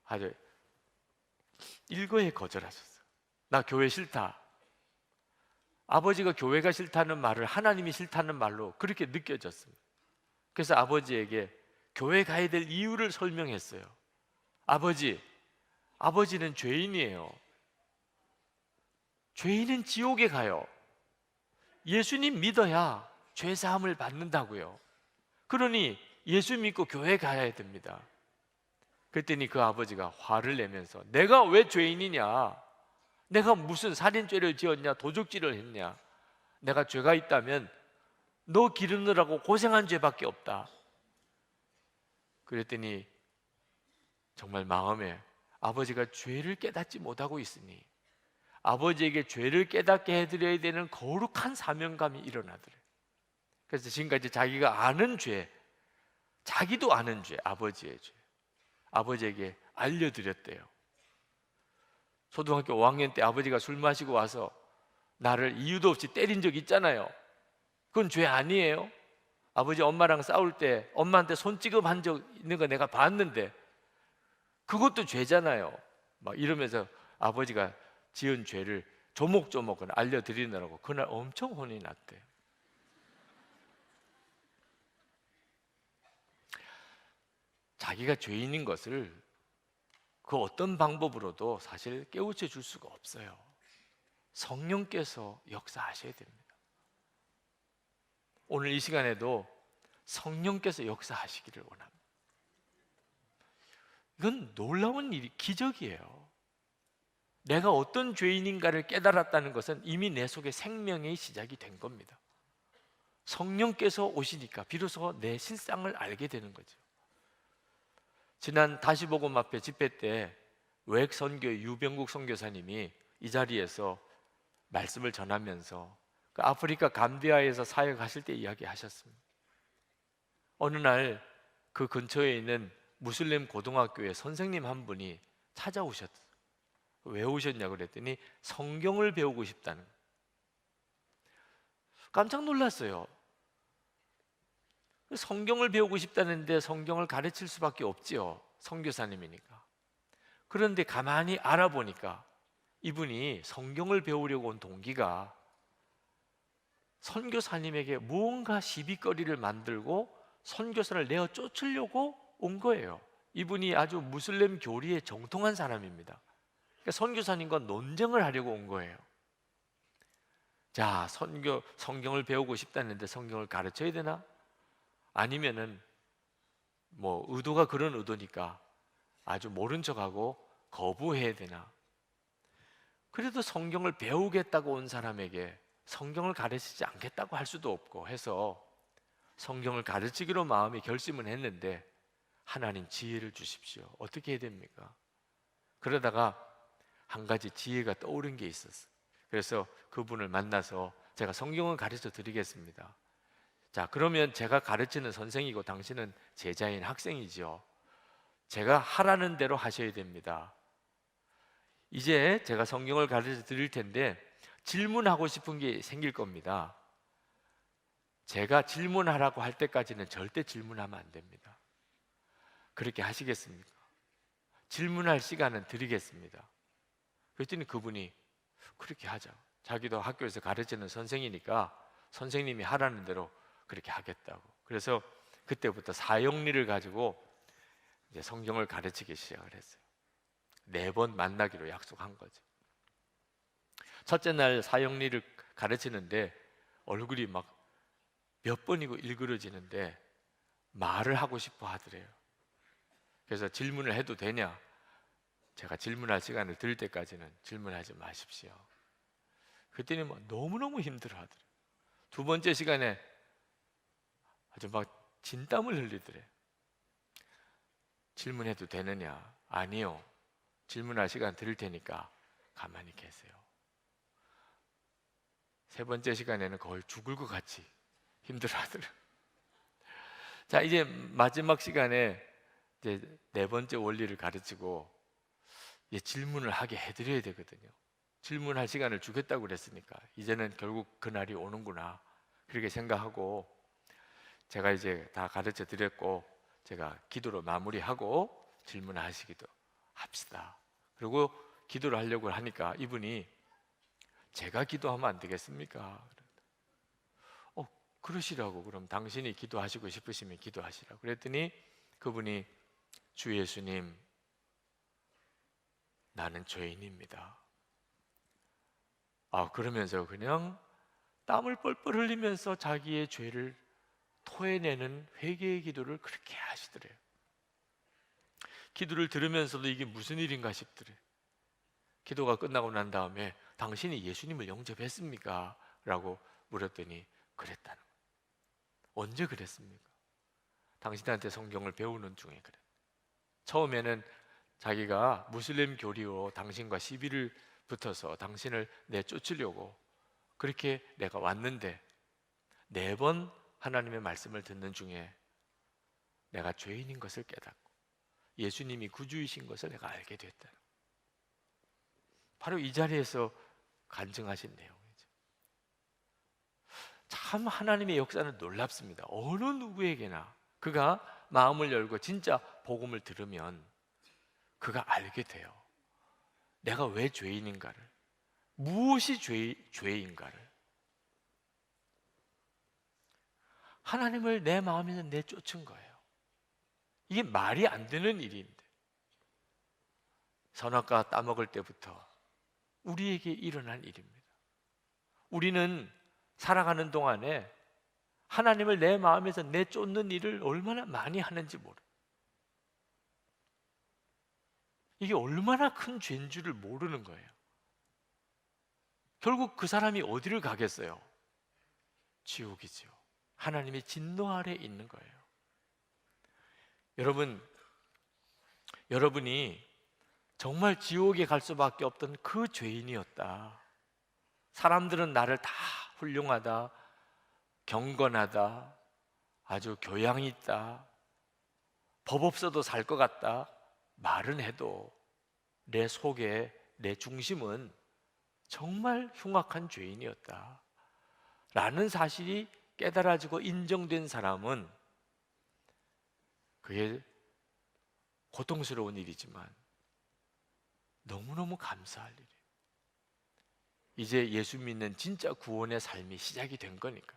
아주 일거에 거절하셨어요. 나 교회 싫다. 아버지가 교회가 싫다는 말을 하나님이 싫다는 말로 그렇게 느껴졌습니다. 그래서 아버지에게 교회 가야 될 이유를 설명했어요. 아버지는 죄인이에요. 죄인은 지옥에 가요. 예수님 믿어야 죄 사함을 받는다고요. 그러니 예수 믿고 교회 가야 됩니다. 그랬더니 그 아버지가 화를 내면서, 내가 왜 죄인이냐? 내가 무슨 살인죄를 지었냐? 도적질을 했냐? 내가 죄가 있다면 너 기르느라고 고생한 죄밖에 없다. 그랬더니 정말 마음에 아버지가 죄를 깨닫지 못하고 있으니 아버지에게 죄를 깨닫게 해드려야 되는 거룩한 사명감이 일어나더래요. 그래서 지금까지 자기가 아는 죄, 자기도 아는 죄, 아버지의 죄, 아버지에게 알려드렸대요. 초등학교 5학년 때 아버지가 술 마시고 와서 나를 이유도 없이 때린 적 있잖아요. 그건 죄 아니에요? 아버지 엄마랑 싸울 때 엄마한테 손찌검 한 적 있는 거 내가 봤는데 그것도 죄잖아요. 막 이러면서 아버지가 지은 죄를 조목조목 알려드리느라고 그날 엄청 혼이 났대요. 자기가 죄인인 것을 그 어떤 방법으로도 사실 깨우쳐 줄 수가 없어요. 성령께서 역사하셔야 됩니다. 오늘 이 시간에도 성령께서 역사하시기를 원합니다. 이건 놀라운 일이, 기적이에요. 내가 어떤 죄인인가를 깨달았다는 것은 이미 내 속에 생명의 시작이 된 겁니다. 성령께서 오시니까 비로소 내 실상을 알게 되는 거죠. 지난 다시복음 앞에 집회 때 외국 선교의 유병국 선교사님이 이 자리에서 말씀을 전하면서 그 아프리카 감비아에서 사역하실 때 이야기하셨습니다. 어느 날 그 근처에 있는 무슬림 고등학교의 선생님 한 분이 찾아오셨어요. 왜 오셨냐 그랬더니 성경을 배우고 싶다는 거예요. 깜짝 놀랐어요. 성경을 배우고 싶다는데 성경을 가르칠 수밖에 없지요, 선교사님이니까. 그런데 가만히 알아보니까 이분이 성경을 배우려고 온 동기가 선교사님에게 무언가 시비거리를 만들고 선교사를 내어 쫓으려고 온 거예요. 이분이 아주 무슬림 교리에 정통한 사람입니다. 그러니까 선교사님과 논쟁을 하려고 온 거예요. 자, 성경을 배우고 싶다는데 성경을 가르쳐야 되나? 아니면은 뭐 의도가 그런 의도니까 아주 모른 척하고 거부해야 되나? 그래도 성경을 배우겠다고 온 사람에게 성경을 가르치지 않겠다고 할 수도 없고 해서 성경을 가르치기로 마음이 결심을 했는데 하나님 지혜를 주십시오. 어떻게 해야 됩니까? 그러다가 한 가지 지혜가 떠오른 게 있었어요. 그래서 그분을 만나서 제가 성경을 가르쳐 드리겠습니다. 자, 그러면 제가 가르치는 선생이고 당신은 제자인 학생이지요. 제가 하라는 대로 하셔야 됩니다. 이제 제가 성경을 가르쳐 드릴 텐데 질문하고 싶은 게 생길 겁니다. 제가 질문하라고 할 때까지는 절대 질문하면 안 됩니다. 그렇게 하시겠습니까? 질문할 시간은 드리겠습니다. 그랬더니 그분이 그렇게 하자. 자기도 학교에서 가르치는 선생이니까 선생님이 하라는 대로 그렇게 하겠다고. 그래서 그때부터 사형리를 가지고 이제 성경을 가르치기 시작을 했어요. 4번 만나기로 약속한 거죠. 첫째 날 사형리를 가르치는데 얼굴이 막 몇 번이고 일그러지는데 말을 하고 싶어 하더래요. 그래서 질문을 해도 되냐? 제가 질문할 시간을 드릴 때까지는 질문하지 마십시오. 그랬더니 막 너무너무 힘들어 하더래요. 2번째 시간에 아주 막 진땀을 흘리더래요. 질문해도 되느냐? 아니요. 질문할 시간 드릴 테니까 가만히 계세요. 3번째 시간에는 거의 죽을 것 같이 힘들어 하더래요. 자, 이제 마지막 시간에 이제 4번째 원리를 가르치고 이제 질문을 하게 해드려야 되거든요. 질문할 시간을 주겠다고 그랬으니까 이제는 결국 그날이 오는구나 그렇게 생각하고 제가 이제 다 가르쳐 드렸고 제가 기도로 마무리하고 질문하시기도 합시다. 그리고 기도를 하려고 하니까 이분이 제가 기도하면 안 되겠습니까? 그러시라고. 그럼 당신이 기도하시고 싶으시면 기도하시라고. 그랬더니 그분이 주 예수님, 나는 죄인입니다. 그러면서 그냥 땀을 뻘뻘 흘리면서 자기의 죄를 토해내는 회개의 기도를 그렇게 하시더래요. 기도를 들으면서도 이게 무슨 일인가 싶더래요. 기도가 끝나고 난 다음에 당신이 예수님을 영접했습니까? 라고 물었더니 그랬다는 거예요. 언제 그랬습니까? 당신한테 성경을 배우는 중에 그래. 처음에는 자기가 무슬림 교리로 당신과 시비를 붙어서 당신을 내쫓으려고 그렇게 내가 왔는데 4번 하나님의 말씀을 듣는 중에 내가 죄인인 것을 깨닫고 예수님이 구주이신 것을 내가 알게 됐다. 바로 이 자리에서 간증하신 내용이죠. 참 하나님의 역사는 놀랍습니다. 어느 누구에게나 그가 마음을 열고 진짜 복음을 들으면 그가 알게 돼요. 내가 왜 죄인인가를, 무엇이 죄인가를. 하나님을 내 마음에서 내쫓은 거예요. 이게 말이 안 되는 일인데 선악과 따먹을 때부터 우리에게 일어난 일입니다. 우리는 살아가는 동안에 하나님을 내 마음에서 내쫓는 일을 얼마나 많이 하는지 모르. 이게 얼마나 큰 죄인 줄을 모르는 거예요. 결국 그 사람이 어디를 가겠어요? 지옥이죠. 하나님의 진노 아래 있는 거예요. 여러분이 정말 지옥에 갈 수밖에 없던 그 죄인이었다. 사람들은 나를 다 훌륭하다, 경건하다, 아주 교양 있다, 법 없어도 살 것 같다 말은 해도 내 속에 내 중심은 정말 흉악한 죄인이었다 라는 사실이 깨달아지고 인정된 사람은 그게 고통스러운 일이지만 너무너무 감사할 일이에요. 이제 예수 믿는 진짜 구원의 삶이 시작이 된 거니까.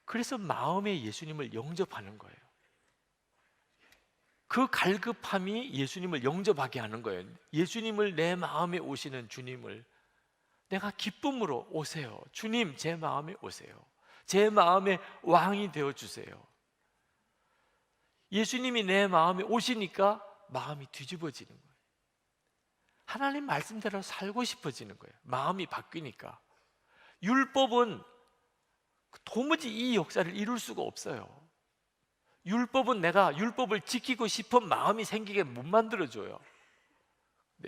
그래서 마음에 예수님을 영접하는 거예요. 그 갈급함이 예수님을 영접하게 하는 거예요. 예수님을 내 마음에 오시는 주님을 내가 기쁨으로 오세요. 주님, 제 마음에 오세요. 제 마음의 왕이 되어 주세요. 예수님이 내 마음에 오시니까 마음이 뒤집어지는 거예요. 하나님 말씀대로 살고 싶어지는 거예요. 마음이 바뀌니까. 율법은 도무지 이 역사를 이룰 수가 없어요. 율법은 내가 율법을 지키고 싶은 마음이 생기게 못 만들어줘요.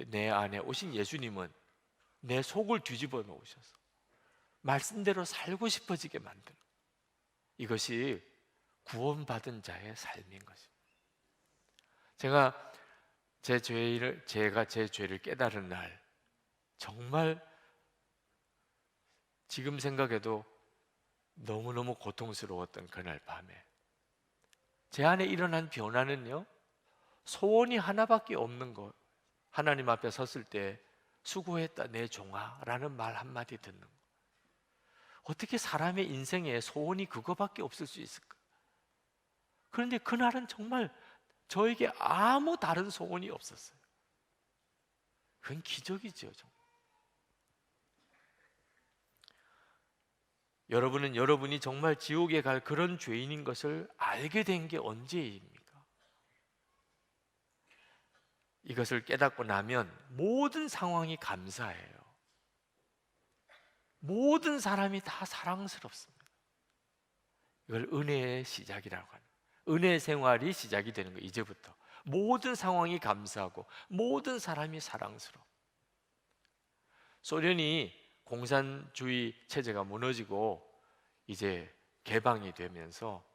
내 안에 오신 예수님은 내 속을 뒤집어 놓으셔서 말씀대로 살고 싶어지게 만드는, 이것이 구원받은 자의 삶인 것입니다. 제가 제 죄를 깨달은 날, 정말 지금 생각해도 너무너무 고통스러웠던 그날 밤에 제 안에 일어난 변화는요, 소원이 하나밖에 없는 것. 하나님 앞에 섰을 때 수고했다 내 종아라는 말 한마디 듣는 것. 어떻게 사람의 인생에 소원이 그거밖에 없을 수 있을까? 그런데 그날은 정말 저에게 아무 다른 소원이 없었어요. 그건 기적이죠, 정말. 여러분은 여러분이 정말 지옥에 갈 그런 죄인인 것을 알게 된 게 언제입니까? 이것을 깨닫고 나면 모든 상황이 감사해요. 모든 사람이 다 사랑스럽습니다. 이걸 은혜의 시작이라고 하는, 은혜 생활이 시작이 되는 거예요. 이제부터 모든 상황이 감사하고 모든 사람이 사랑스러워. 소련이 공산주의 체제가 무너지고 이제 개방이 되면서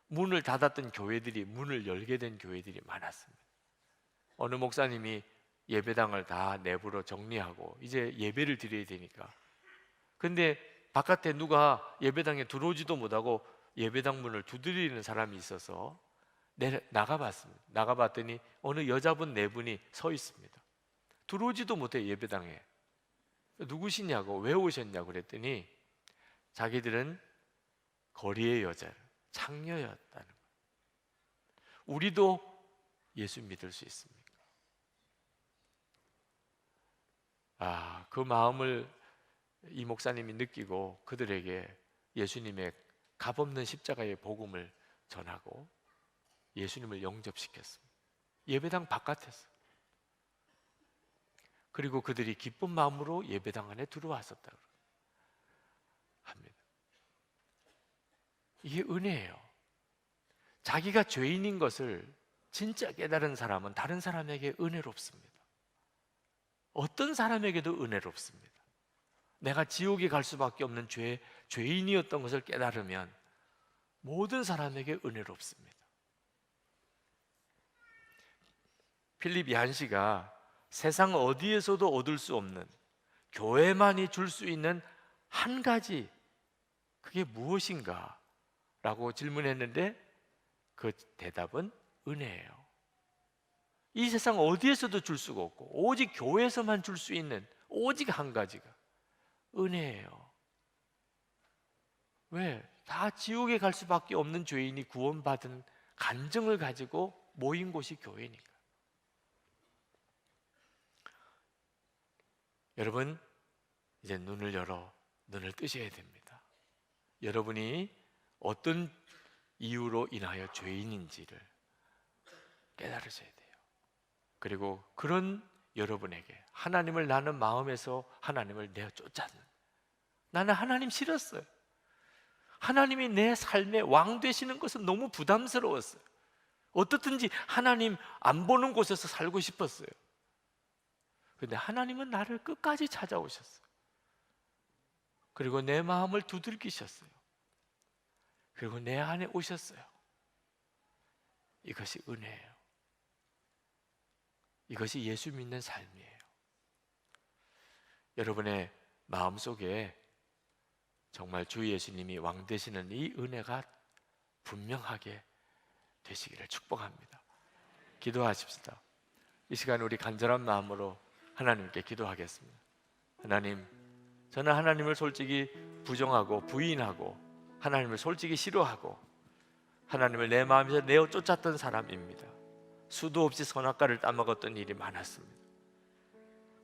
문을 닫았던 교회들이 문을 열게 된 교회들이 많았습니다. 어느 목사님이 예배당을 다 내부로 정리하고 이제 예배를 드려야 되니까, 근데 바깥에 누가 예배당에 들어오지도 못하고 예배당 문을 두드리는 사람이 있어서 나가봤습니다. 나가봤더니 어느 여자분 네 분이 서 있습니다. 들어오지도 못해 예배당에. 누구시냐고, 왜 오셨냐고 그랬더니 자기들은 거리의 여자, 창녀였다는 거예요. 우리도 예수 믿을 수 있습니까? 그 마음을 이 목사님이 느끼고 그들에게 예수님의 값없는 십자가의 복음을 전하고 예수님을 영접시켰습니다. 예배당 바깥에서. 그리고 그들이 기쁜 마음으로 예배당 안에 들어왔었다고 합니다. 이게 은혜예요. 자기가 죄인인 것을 진짜 깨달은 사람은 다른 사람에게 은혜롭습니다. 어떤 사람에게도 은혜롭습니다. 내가 지옥에 갈 수밖에 없는 죄인이었던 것을 깨달으면 모든 사람에게 은혜롭습니다. 필립 얀시가 세상 어디에서도 얻을 수 없는, 교회만이 줄 수 있는 한 가지, 그게 무엇인가? 라고 질문했는데 그 대답은 은혜예요. 이 세상 어디에서도 줄 수가 없고 오직 교회에서만 줄 수 있는 오직 한 가지가 은혜예요. 왜? 다 지옥에 갈 수밖에 없는 죄인이 구원받은 간증을 가지고 모인 곳이 교회니까. 여러분, 이제 눈을 뜨셔야 됩니다. 여러분이 어떤 이유로 인하여 죄인인지를 깨달으셔야 돼요. 그리고 그런 여러분에게 하나님을 나는 마음에서 하나님을 내어 쫓았는, 나는 하나님 싫었어요. 하나님이 내 삶의 왕 되시는 것은 너무 부담스러웠어요. 어떻든지 하나님 안 보는 곳에서 살고 싶었어요. 그런데 하나님은 나를 끝까지 찾아오셨어요. 그리고 내 마음을 두들기셨어요. 그리고 내 안에 오셨어요. 이것이 은혜예요. 이것이 예수 믿는 삶이에요. 여러분의 마음속에 정말 주 예수님이 왕 되시는 이 은혜가 분명하게 되시기를 축복합니다. 기도하십시다. 이 시간 우리 간절한 마음으로 하나님께 기도하겠습니다. 하나님, 저는 하나님을 솔직히 부정하고 부인하고 하나님을 솔직히 싫어하고 하나님을 내 마음에서 내어 쫓았던 사람입니다. 수도 없이 선악과를 따먹었던 일이 많았습니다.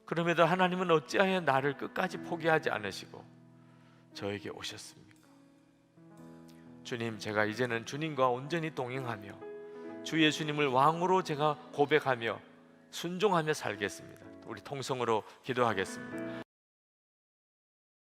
그럼에도 하나님은 어찌하여 나를 끝까지 포기하지 않으시고 저에게 오셨습니까? 주님, 제가 이제는 주님과 온전히 동행하며 주 예수님을 왕으로 제가 고백하며 순종하며 살겠습니다. 우리 통성으로 기도하겠습니다.